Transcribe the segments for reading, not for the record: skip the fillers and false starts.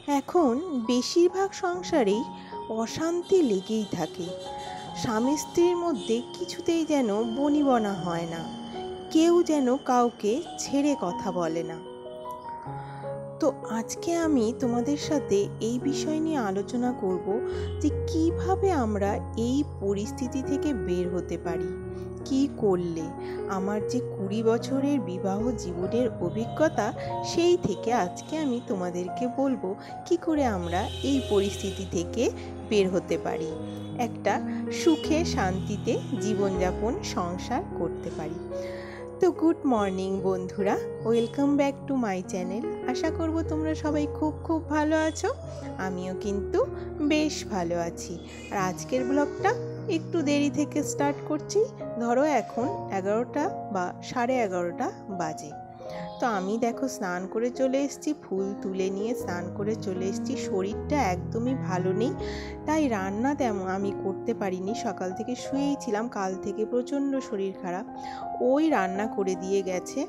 এখন বেশিরভাগ সংসারেই অশান্তি লেগেই থাকে। স্বামী স্ত্রীর মধ্যে কিছুতেই যেন বনিবনা হয় না, কেউ যেন কাউকে ছেড়ে কথা বলে না। তো আজকে আমি তোমাদের সাথে এই বিষয় নিয়ে আলোচনা করব যে কিভাবে আমরা এই পরিস্থিতি থেকে বের হতে পারি, কি করলে। আমার যে 20 বছরের বিবাহ জীবনের অভিজ্ঞতা, সেই থেকে আজকে আমি তোমাদেরকে বলবো কি করে আমরা এই পরিস্থিতি থেকে বের হতে পারি, একটা সুখে শান্তিতে জীবনযাপন সংসার করতে পারি। তো গুড মর্নিং বন্ধুরা, welcome back to my channel. আশা করব তোমরা সবাই খুব খুব ভালো আছো। আমিও কিন্তু বেশ ভালো আছি। আর আজকের ব্লগটা একটু দেরি থেকে স্টার্ট করছি। ধরো এখন 11টা বা 11:30 বাজে। তো আমি দেখো স্নান করে চলে এসেছি, ফুল তুলে নিয়ে স্নান করে চলে এসেছি। শরীরটা একদমই ভালো নেই, তাই রান্না তেমন আমি করতে পারিনি। সকাল থেকে শুয়েই ছিলাম, কাল থেকে প্রচণ্ড শরীর খারাপ। ওই রান্না করে দিয়ে গেছে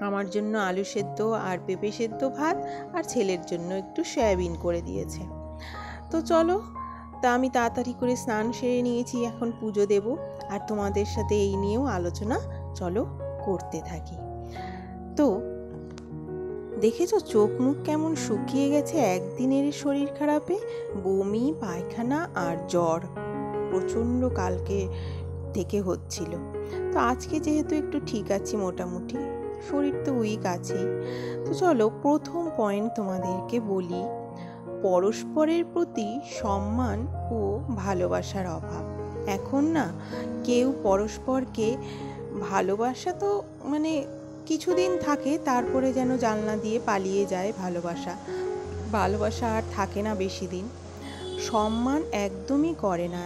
আমার জন্য আলু সেদ্ধ আর পেঁপে সেদ্ধ ভাত, আর ছেলের জন্য একটু সয়াবিন করে দিয়েছে। তো চলো, তা আমি তাড়াতাড়ি করে স্নান সেরে নিয়েছি, এখন পুজো দেব। আর তোমাদের সাথে এই নিয়েও আলোচনা চলো করতে থাকি। তো দেখেছো চোখ মুখ কেমন শুকিয়ে গেছে একদিনের শরীর খারাপে। বমি, পায়খানা আর জ্বর প্রচণ্ড কালকে থেকে হচ্ছিল। তো আজকে যেহেতু একটু ঠিক আছি মোটামুটি, শরীর তো উইক আছেই। তো চলো প্রথম পয়েন্ট তোমাদেরকে বলি, পরস্পরের প্রতি সম্মান ও ভালোবাসার অভাব। এখন না কেউ পরস্পরকে ভালোবাসা তো কিছুদিন থাকে, তারপরে যেন জানলা দিয়ে পালিয়ে যায় ভালোবাসা আর থাকে না বেশি দিন। সম্মান একদমই করে না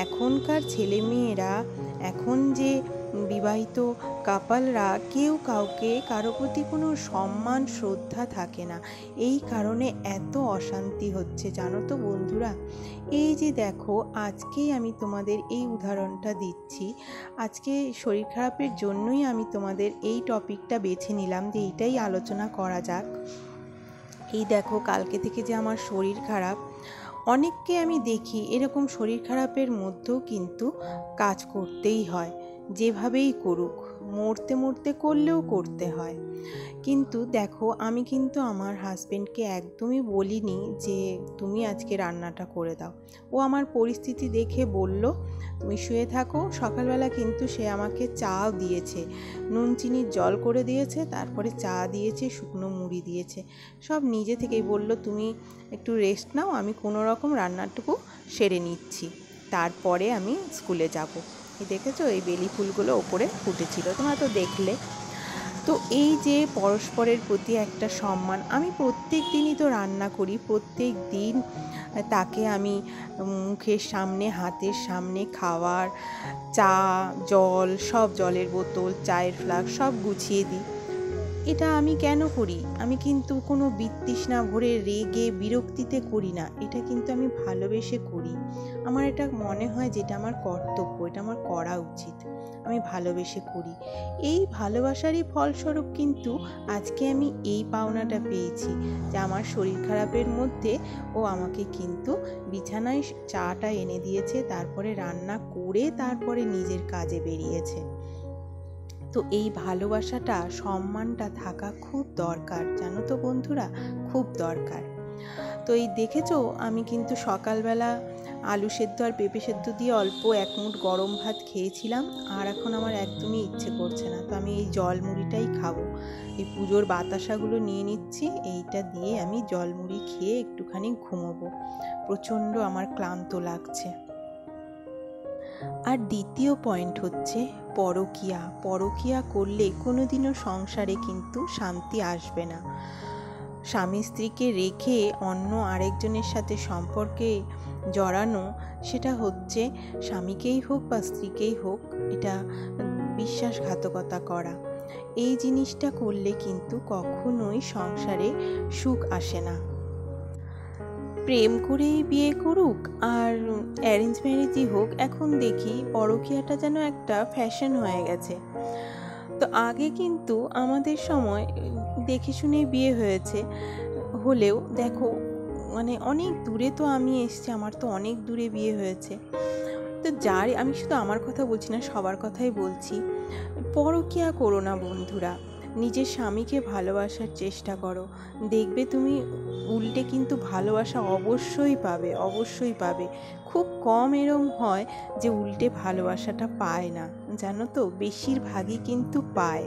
এখনকার ছেলে মেয়েরা, এখন যে বিবাহিত কাপলরা, কেউ কারো প্রতি কোনো সম্মান শ্রদ্ধা থাকে না। এই কারণে এত অশান্তি হচ্ছে জানো তো বন্ধুরা। এই যে দেখো, আজকেই আমি তোমাদের এই উদাহরণটা দিচ্ছি। আজকে শরীর খারাপের জন্যই আমি তোমাদের এই টপিকটা বেছে নিলাম যে এইটাই আলোচনা করা যাক। এই দেখো, কালকে থেকে যে আমার শরীর খারাপ, অনেককে আমি দেখি এরকম শরীর খারাপের মধ্যেও কিন্তু কাজ করতেই হয়, যেভাবেই করুক, মরতে মরতে করলেও করতে হয়। কিন্তু দেখো, আমি কিন্তু আমার হাজবেন্ডকে একদমই বলিনি যে তুমি আজকে রান্নাটা করে দাও। ও আমার পরিস্থিতি দেখে বলল তুমি শুয়ে থাকো। সকালবেলা কিন্তু সে আমাকে চাও দিয়েছে, নুন চিনির জল করে দিয়েছে, তারপরে চা দিয়েছে, শুকনো মুড়ি দিয়েছে, সব নিজে থেকেই বলল তুমি একটু রেস্ট নাও, আমি কোনো রকম রান্নাটুকু সেরে নিচ্ছি, তারপরে আমি স্কুলে যাব। এই দেখেছো, এই বেলি ফুলগুলো ওপরে ফুটেছিল, তোমরা তো দেখলে। তো এই যে পরস্পরের প্রতি একটা সম্মান, আমি প্রত্যেক দিনই তো রান্না করি, প্রত্যেক দিন তাকে আমি মুখের সামনে, হাতের সামনে খাওয়ার, চা, জল, সব জলের বোতল, চায়ের ফ্লাস্ক সব গুছিয়ে দিই। এটা আমি কেন করি? আমি কিন্তু কোনো বিতৃষ্ণা ভরে রেগে বিরক্তিতে করি না, এটা কিন্তু আমি ভালোবেসে করি। আমার এটা মনে হয় যে এটা আমার কর্তব্য, এটা আমার করা উচিত, আমি ভালোবেসে করি। এই ভালোবাসারই ফলস্বরূপ কিন্তু আজকে আমি এই পাওনাটা পেয়েছি যে আমার শরীর খারাপের মধ্যে ও আমাকে কিন্তু বিছানায় চাটা এনে দিয়েছে, তারপরে রান্না করে তারপরে নিজের কাজে বেরিয়েছে। তো এই ভালোবাসাটা, সম্মানটা থাকা খুব দরকার জানো তো বন্ধুরা, খুব দরকার। তো এই দেখেছো, আমি কিন্তু সকালবেলা আলু সেদ্ধ আর পেঁপে সেদ্ধ দিয়ে অল্প এক মুঠ গরম ভাত খেয়েছিলাম, আর এখন আমার একদমই ইচ্ছে করছে না। তো আমি এই জল মুড়িটাই খাবো, এই পুজোর বাতাসাগুলো নিয়ে নিচ্ছি, এইটা দিয়ে আমি জল মুড়ি খেয়ে একটুখানি ঘুমোবো। প্রচণ্ড আমার ক্লান্ত লাগছে। আর দ্বিতীয় পয়েন্ট হচ্ছে পরকীয়া করলে কোনোদিনও সংসারে কিন্তু শান্তি আসবে না। স্বামী স্ত্রীকে রেখে অন্য আরেকজনের সাথে সম্পর্কে জড়ানো, সেটা হচ্ছে স্বামীকেই হোক বা স্ত্রীকেই হোক, এটা বিশ্বাসঘাতকতা করা। এই জিনিসটা করলে কিন্তু কখনোই সংসারে সুখ আসে না। প্রেম করেই বিয়ে করুক আর অ্যারেঞ্জ ম্যারেজই হোক, এখন দেখি পরকীয়াটা যেন একটা ফ্যাশন হয়ে গেছে। তো আগে কিন্তু আমাদের সময় দেখে শুনে বিয়ে হলেও দেখো মানে অনেক দূরে তো আমি এসেছি, আমার তো অনেক দূরে বিয়ে হয়েছে। তো আমি শুধু আমার কথা বলছি না, সবার কথাই বলছি, পরকীয়া করো না বন্ধুরা, নিজের স্বামীকে ভালোবাসার চেষ্টা করো, দেখবে তুমি উল্টে কিন্তু ভালোবাসা অবশ্যই পাবে, অবশ্যই পাবে। খুব কম এরম হয় যে উল্টে ভালোবাসাটা পায় না, জানো তো, বেশিরভাগই কিন্তু পায়।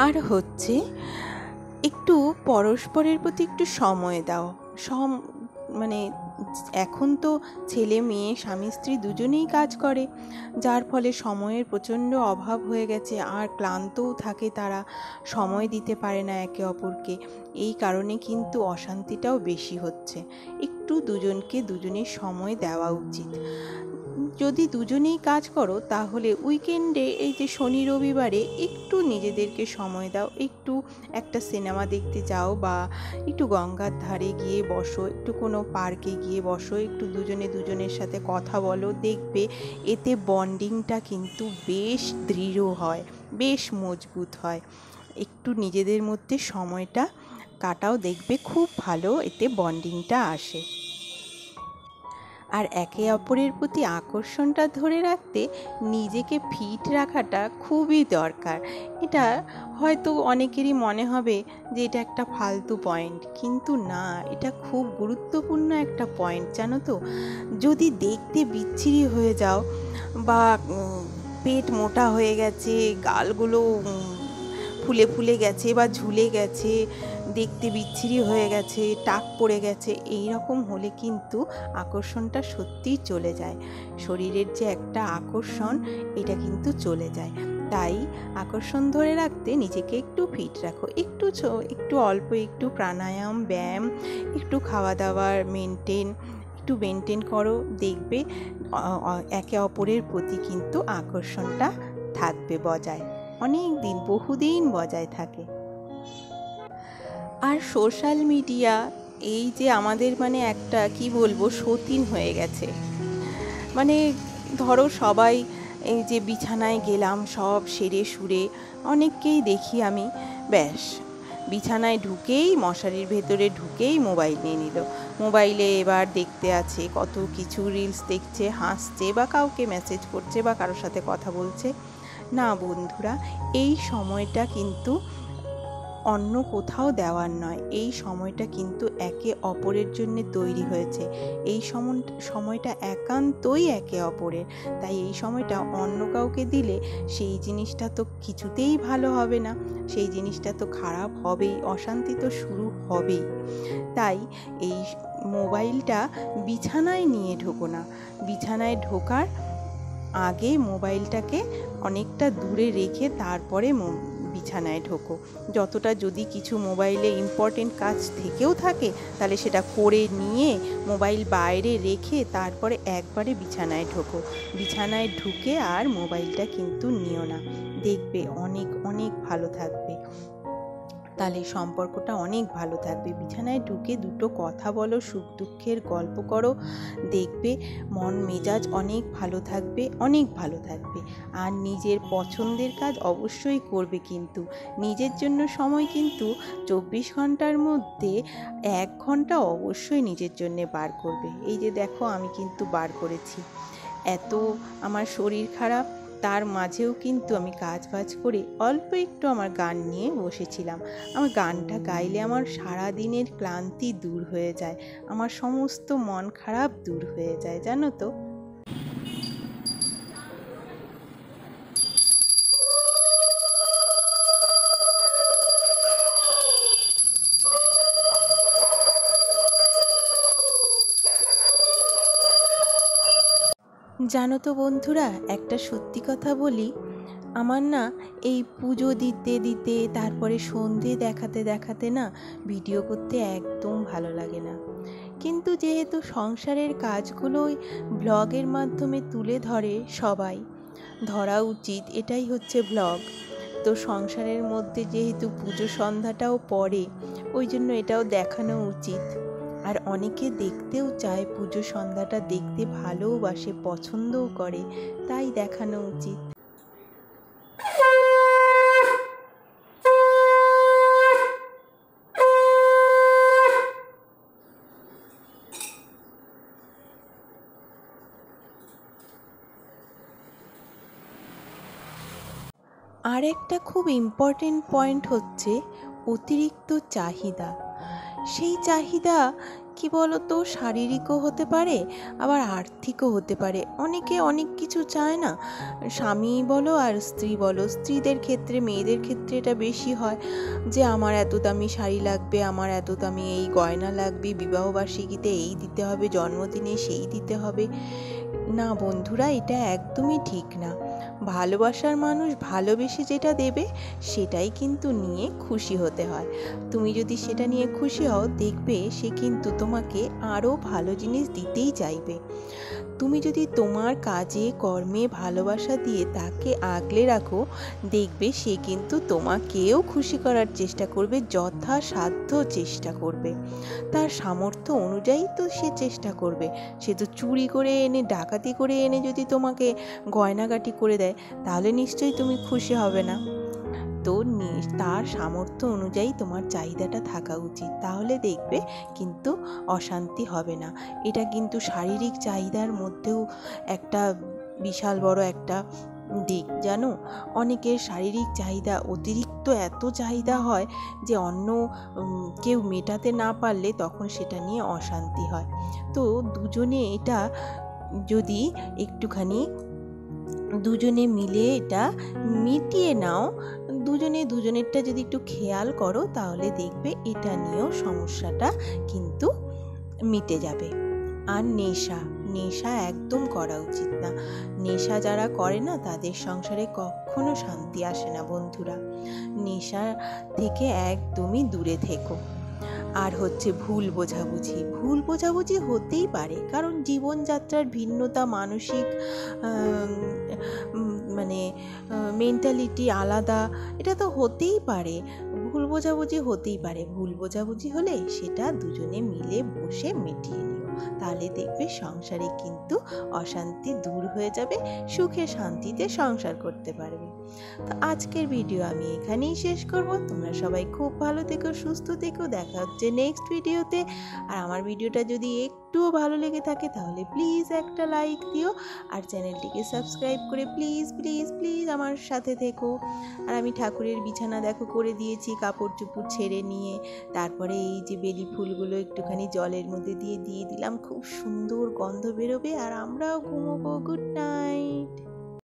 আর হচ্ছে একটু পরস্পরের প্রতি একটু সময় দাও। মানে এখন তো ছেলে মেয়ে স্বামী স্ত্রী দুজনেই কাজ করে, যার ফলে সময়ের প্রচণ্ড অভাব হয়ে গেছে, আর ক্লান্তও থাকে তারা, সময় দিতে পারে না একে অপরকে। এই কারণে কিন্তু অশান্তিটাও বেশি হচ্ছে। একটু দুজনের সময় দেওয়া উচিত। যদি দুজনেই কাজ করো তাহলে উইকেন্ডে এই যে শনি রবিবারে একটু নিজেদেরকে সময় দাও, একটু একটা সিনেমা দেখতে যাও, বা একটু গঙ্গার ধারে গিয়ে বসো, একটু কোনো পার্কে গিয়ে বসো, একটু দুজনের সাথে কথা বলো, দেখবে এতে বন্ডিংটা কিন্তু বেশ দৃঢ় হয়, বেশ মজবুত হয়। একটু নিজেদের মধ্যে সময়টা কাটাও, দেখবে খুব ভালো এতে বন্ডিংটা আসে। আর একে অপরের প্রতি আকর্ষণটা ধরে রাখতে নিজেকে ফিট রাখাটা খুবই দরকার। এটা হয়তো অনেকেরই মনে হবে যে এটা একটা ফালতু পয়েন্ট, কিন্তু না, এটা খুব গুরুত্বপূর্ণ একটা পয়েন্ট, জানো তো। যদি দেখতে বিচ্ছিরি হয়ে যাও, বা পেট মোটা হয়ে গেছে, গালগুলো ফুলে ফুলে গেছে বা ঝুলে গেছে, দেখতে বিচ্ছিরি হয়ে গেছে, টাক পড়ে গেছে, এই রকম হলে কিন্তু আকর্ষণটা সত্যিই চলে যায়। শরীরের যে একটা আকর্ষণ, এটা কিন্তু চলে যায়। তাই আকর্ষণ ধরে রাখতে নিজেকে একটু ফিট রাখো, একটু অল্প একটু প্রাণায়াম, ব্যায়াম, একটু খাওয়া দাওয়ার একটু মেনটেন করো, দেখবে একে অপরের প্রতি কিন্তু আকর্ষণটা থাকবে বজায়, অনেক দিন, বহুদিন বজায় থাকে। আর সোশ্যাল মিডিয়া এই যে আমাদের মানে একটা কি বলবো সতীন হয়ে গেছে। মানে ধরো সবাই এই যে বিছানায় গেলাম সব সেরে সুরে, অনেককেই দেখি আমি, ব্যাস বিছানায় ঢুকেই, মশারির ভেতরে ঢুকেই মোবাইল নিয়ে নিল, মোবাইলে এবার দেখতে আছে কত কিছু, রিলস দেখছে, হাসছে, বা কাউকে মেসেজ করছে, বা কারোর সাথে কথা বলছে। না বন্ধুরা, এই সময়টা কিন্তু অন্য কোথাও দেওয়ার নয়, এই সময়টা কিন্তু একে অপরের জন্য তৈরি হয়েছে, এই সময়টা একান্তই একে অপরের। তাই এই সময়টা অন্য কাউকে দিলে সেই জিনিসটা তো কিছুতেই ভালো হবে না, সেই জিনিসটা তো খারাপ হবেই, অশান্তি তো শুরু হবেই। তাই এই মোবাইলটা বিছানায় নিয়ে ঢোকো না, বিছানায় ঢোকার আগে মোবাইলটাকে অনেকটা দূরে রেখে তারপরে বিছানায় ঢোকো। যতটা যদি কিছু মোবাইলে ইম্পর্টেন্ট কাজ থেকেও থাকে, তাহলে সেটা করে নিয়ে মোবাইল বাইরে রেখে তারপরে একবারে বিছানায় ঢোকো। বিছানায় ঢুকে আর মোবাইলটা কিন্তু নিও না, দেখবে অনেক অনেক ভালো থাকবে, তাহলে সম্পর্কটা অনেক ভালো থাকবে। বিছানায় ঢুকে দুটো কথা বলো, সুখ দুঃখের গল্প করো, দেখবে মন মেজাজ অনেক ভালো থাকবে, অনেক ভালো থাকবে। আর নিজের পছন্দের কাজ অবশ্যই করবে, কিন্তু নিজের জন্য সময় কিন্তু 24 ঘন্টার মধ্যে 1 ঘন্টা অবশ্যই নিজের জন্য বার করবে। এই যে দেখো আমি কিন্তু বার করেছি, এত আমার শরীর খারাপ, তার মাঝেও কিন্তু আমি কাজ বাজ করে অল্প একটু আমার গান নিয়ে বসেছিলাম। আমার গানটা গাইলে আমার সারা দিনের ক্লান্তি দূর হয়ে যায়, আমার সমস্ত মন খারাপ দূর হয়ে যায়, জানো তো। জানো তো বন্ধুরা, একটা সত্যি কথা বলি, আমার না এই পুজো দিতে দিতে তারপরে সন্ধে দেখাতে দেখাতে না ভিডিও করতে একদম ভালো লাগে না। কিন্তু যেহেতু সংসারের কাজগুলোই ব্লগের মাধ্যমে তুলে ধরে সবাই, ধরা উচিত, এটাই হচ্ছে ব্লগ। তো সংসারের মধ্যে যেহেতু পুজো সন্ধ্যাটাও পড়ে, ওই জন্য এটাও দেখানো উচিত। আর অনেকে দেখতেও চায়, পুজো সন্ধ্যাটা দেখতে ভালোবাসে, পছন্দও করে, তাই দেখানো উচিত। আর একটা খুব ইম্পর্টেন্ট পয়েন্ট হচ্ছে অতিরিক্ত চাহিদা। সেই চাহিদা কি বলতো, শারীরিকও হতে পারে আবার আর্থিকও হতে পারে। অনেকে অনেক কিছু চায় না, স্বামী বলো আর স্ত্রী বলো, স্ত্রীদের ক্ষেত্রে মেয়েদের ক্ষেত্রে এটা বেশি হয় যে আমার এত দামি শাড়ি লাগবে, আমার এত দামি এই গয়না লাগবে, বিবাহবার্ষিকীতে এই দিতে হবে, জন্মদিনে সেই দিতে হবে। না বন্ধুরা, এটা একদমই ঠিক না। ভালোবাসার মানুষ ভালোবেসে যেটা দেবে সেটাই কিন্তু নিয়ে খুশি হতে হয়। তুমি যদি সেটা নিয়ে খুশি হও, দেখবে সে কিন্তু তোমাকে আরও ভালো জিনিস দিতেই চাইবে। তুমি যদি তোমার কাজে কর্মে ভালোবাসা দিয়ে তাকে আগলে রাখো, দেখবে সে কিন্তু তোমাকেও খুশি করার চেষ্টা করবে, যথাসাধ্য চেষ্টা করবে। তার সামর্থ্য অনুযায়ী তো সে চেষ্টা করবে। সে তো চুরি করে এনে, ডাকাতি করে এনে যদি তোমাকে গয়নাগাটি করে দেয়, তাহলে নিশ্চয়ই তুমি খুশি হবে না। তো তার সামর্থ্য অনুযায়ী তোমার চাহিদাটা থাকা উচিত, তাহলে দেখবে কিন্তু অশান্তি হবে না। এটা কিন্তু শারীরিক চাহিদার মধ্যেও একটা বিশাল বড় একটা দিক, জানো। অনেকের শারীরিক চাহিদা অতিরিক্ত এত চাহিদা হয় যে অন্য কেউ মেটাতে না পারলে তখন সেটা নিয়ে অশান্তি হয়। তো দুজনে এটা যদি একটুখানি দুজনে মিলে এটা মিটিয়ে নাও, দুজনেরটা যদি একটু খেয়াল করো, তাহলে দেখবে এটা নিয়েও সমস্যাটা কিন্তু মিটে যাবে। আর নেশা একদম করা উচিত না। নেশা যারা করে না, তাদের সংসারে কখনো শান্তি আসে না বন্ধুরা। নেশা থেকে একদমই দূরে থেকো। আর হচ্ছে ভুল বোঝাবুঝি হতেই পারে, কারণ জীবনযাত্রার ভিন্নতা, মানসিক মানে মেন্টালিটি আলাদা, এটা তো হতেই পারে। ভুল বোঝাবুঝি হলে সেটা দুজনে মিলে বসে মিটিয়ে নিও, তাহলে দেখবে সংসারে কিন্তু অশান্তি দূর হয়ে যাবে, সুখে শান্তিতে সংসার করতে পারবে। তো আজকের ভিডিও আমি এখানেই শেষ করব। তোমরা সবাই খুব ভালো থেকো, সুস্থ থেকো। দেখা হচ্ছে নেক্সট ভিডিওতে। আর আমার ভিডিওটা যদি একটুও ভালো লেগে থাকে তাহলে প্লিজ একটা লাইক দিও, আর চ্যানেলটিকে সাবস্ক্রাইব করে প্লিজ প্লিজ প্লিজ আমার সাথে থেকো। আর আমি ঠাকুরের বিছানা দেখো করে দিয়েছি, কাপড় চোপড় ছেড়ে নিয়ে তারপরে এই যে বেলি ফুলগুলো একটুখানি জলের মধ্যে দিয়ে দিলাম, খুব সুন্দর গন্ধ বেরোবে আর আমরাও ঘুমোবো। Good night.